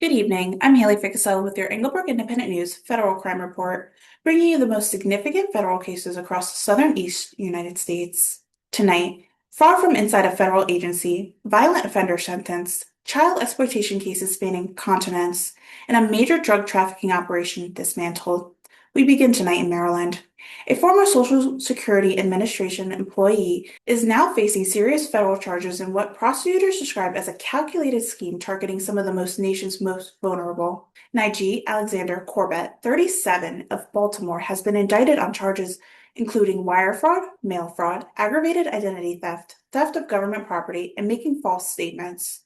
Good evening. I'm Haylee Ficuciello with your Englebrook Independent News Federal Crime Report, bringing you the most significant federal cases across the southern east United States. Tonight, far from inside a federal agency, violent offender sentence, child exploitation cases spanning continents, and a major drug trafficking operation dismantled. We begin tonight in Maryland. A former Social Security Administration employee is now facing serious federal charges in what prosecutors describe as a calculated scheme targeting some of the nation's most vulnerable. Najee Alexander Corbett, 37, of Baltimore, has been indicted on charges including wire fraud, mail fraud, aggravated identity theft, theft of government property, and making false statements.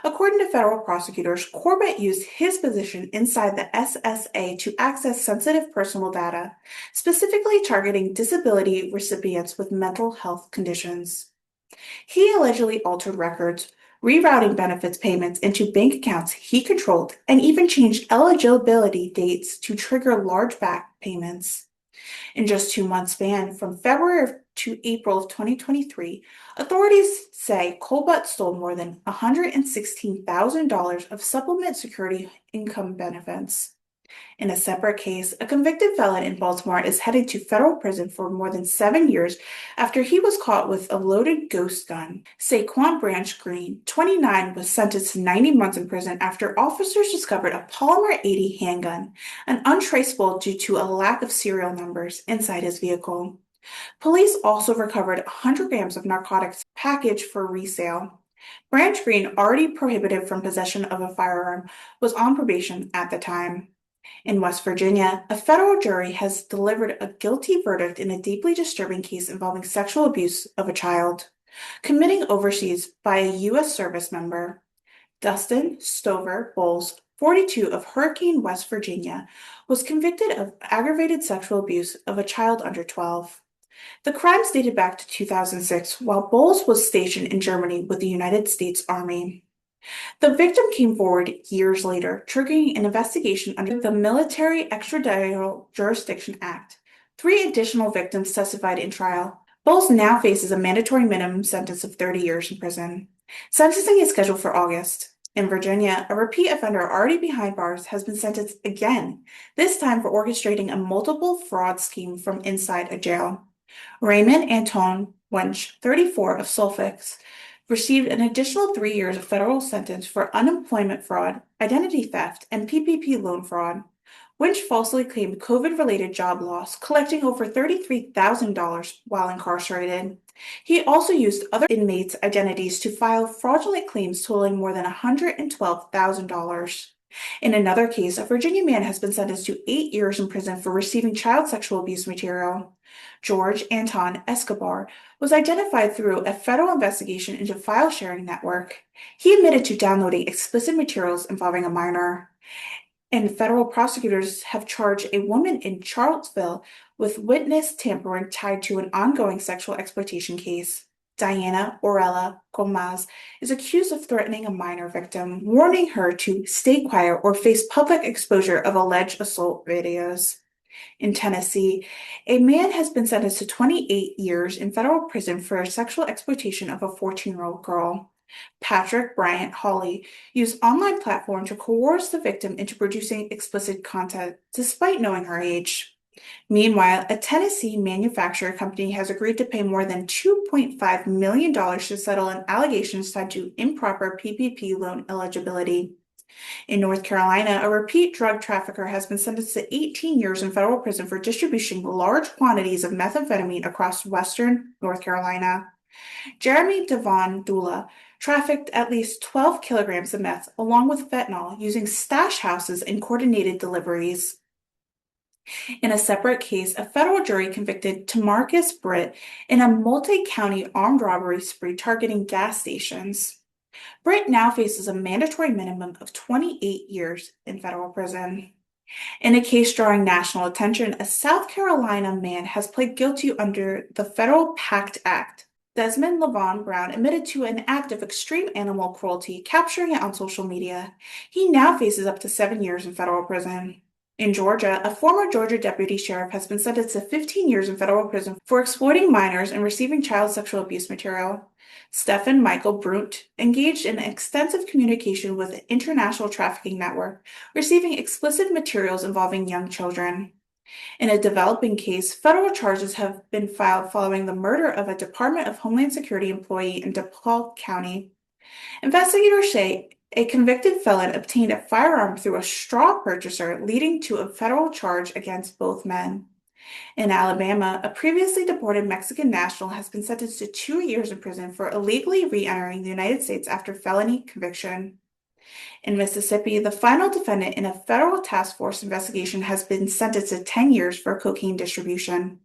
According to federal prosecutors, Corbett used his position inside the SSA to access sensitive personal data, specifically targeting disability recipients with mental health conditions. He allegedly altered records, rerouting benefits payments into bank accounts he controlled, and even changed eligibility dates to trigger large back payments. In just 2 months span, from February to April of 2023, authorities say Colbert stole more than $116,000 of supplement security income benefits. In a separate case, a convicted felon in Baltimore is headed to federal prison for more than 7 years after he was caught with a loaded ghost gun. Saquon Branch Green, 29, was sentenced to 90 months in prison after officers discovered a Polymer 80 handgun, and untraceable due to a lack of serial numbers, inside his vehicle. Police also recovered 100 grams of narcotics packaged for resale. Branch Green, already prohibited from possession of a firearm, was on probation at the time. In West Virginia, a federal jury has delivered a guilty verdict in a deeply disturbing case involving sexual abuse of a child, committing overseas by a U.S. service member. Dustin Stover Bowles, 42, of Hurricane, West Virginia, was convicted of aggravated sexual abuse of a child under 12. The crimes dated back to 2006, while Bowles was stationed in Germany with the United States Army. The victim came forward years later, triggering an investigation under the Military Extraditional Jurisdiction Act. 3 additional victims testified in trial. Bowles now faces a mandatory minimum sentence of 30 years in prison. Sentencing is scheduled for August. In Virginia, a repeat offender already behind bars has been sentenced again, this time for orchestrating a multiple fraud scheme from inside a jail. Raymond Anton Wench, 34, of Suffolk, received an additional 3 years of federal sentence for unemployment fraud, identity theft, and PPP loan fraud. Winch falsely claimed COVID-related job loss, collecting over $33,000 while incarcerated. He also used other inmates' identities to file fraudulent claims totaling more than $112,000. In another case, a Virginia man has been sentenced to 8 years in prison for receiving child sexual abuse material. George Anton Escobar was identified through a federal investigation into file sharing network. He admitted to downloading explicit materials involving a minor. And federal prosecutors have charged a woman in Charlottesville with witness tampering tied to an ongoing sexual exploitation case. Diana Orella Gomez is accused of threatening a minor victim, warning her to stay quiet or face public exposure of alleged assault videos. In Tennessee, a man has been sentenced to 28 years in federal prison for sexual exploitation of a 14-year-old girl. Patrick Bryant Hawley used online platform to coerce the victim into producing explicit content despite knowing her age. Meanwhile, a Tennessee manufacturer company has agreed to pay more than $2.5 million to settle an allegations tied to improper PPP loan eligibility. In North Carolina, a repeat drug trafficker has been sentenced to 18 years in federal prison for distributing large quantities of methamphetamine across western North Carolina. Jeremy Devon Dula trafficked at least 12 kilograms of meth along with fentanyl using stash houses and coordinated deliveries. In a separate case, a federal jury convicted Tamarcus Britt in a multi-county armed robbery spree targeting gas stations. Britt now faces a mandatory minimum of 28 years in federal prison. In a case drawing national attention, a South Carolina man has pled guilty under the Federal PACT Act. Desmond LaVon Brown admitted to an act of extreme animal cruelty, capturing it on social media. He now faces up to 7 years in federal prison. In Georgia, a former Georgia deputy sheriff has been sentenced to 15 years in federal prison for exploiting minors and receiving child sexual abuse material. Stephen Michael Brunt engaged in extensive communication with an international trafficking network, receiving explicit materials involving young children. In a developing case, federal charges have been filed following the murder of a Department of Homeland Security employee in DePaul County. Investigators say a convicted felon obtained a firearm through a straw purchaser, leading to a federal charge against both men. In Alabama, a previously deported Mexican national has been sentenced to 2 years in prison for illegally re-entering the United States after felony conviction. In Mississippi, the final defendant in a federal task force investigation has been sentenced to 10 years for cocaine distribution.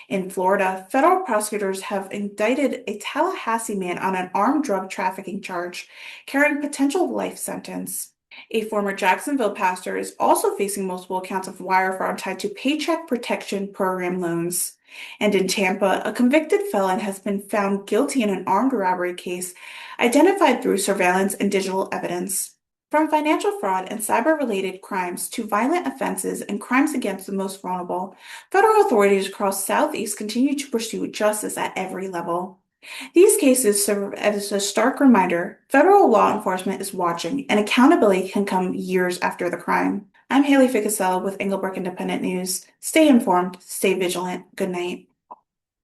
In Florida, federal prosecutors have indicted a Tallahassee man on an armed drug trafficking charge, carrying potential life sentence. A former Jacksonville pastor is also facing multiple counts of wire fraud tied to Paycheck Protection Program loans. And in Tampa, a convicted felon has been found guilty in an armed robbery case identified through surveillance and digital evidence. From financial fraud and cyber-related crimes to violent offenses and crimes against the most vulnerable, federal authorities across Southeast continue to pursue justice at every level. These cases serve as a stark reminder federal law enforcement is watching, and accountability can come years after the crime. I'm Haylee Ficuciello with Englebrook Independent News. Stay informed, stay vigilant. Good night.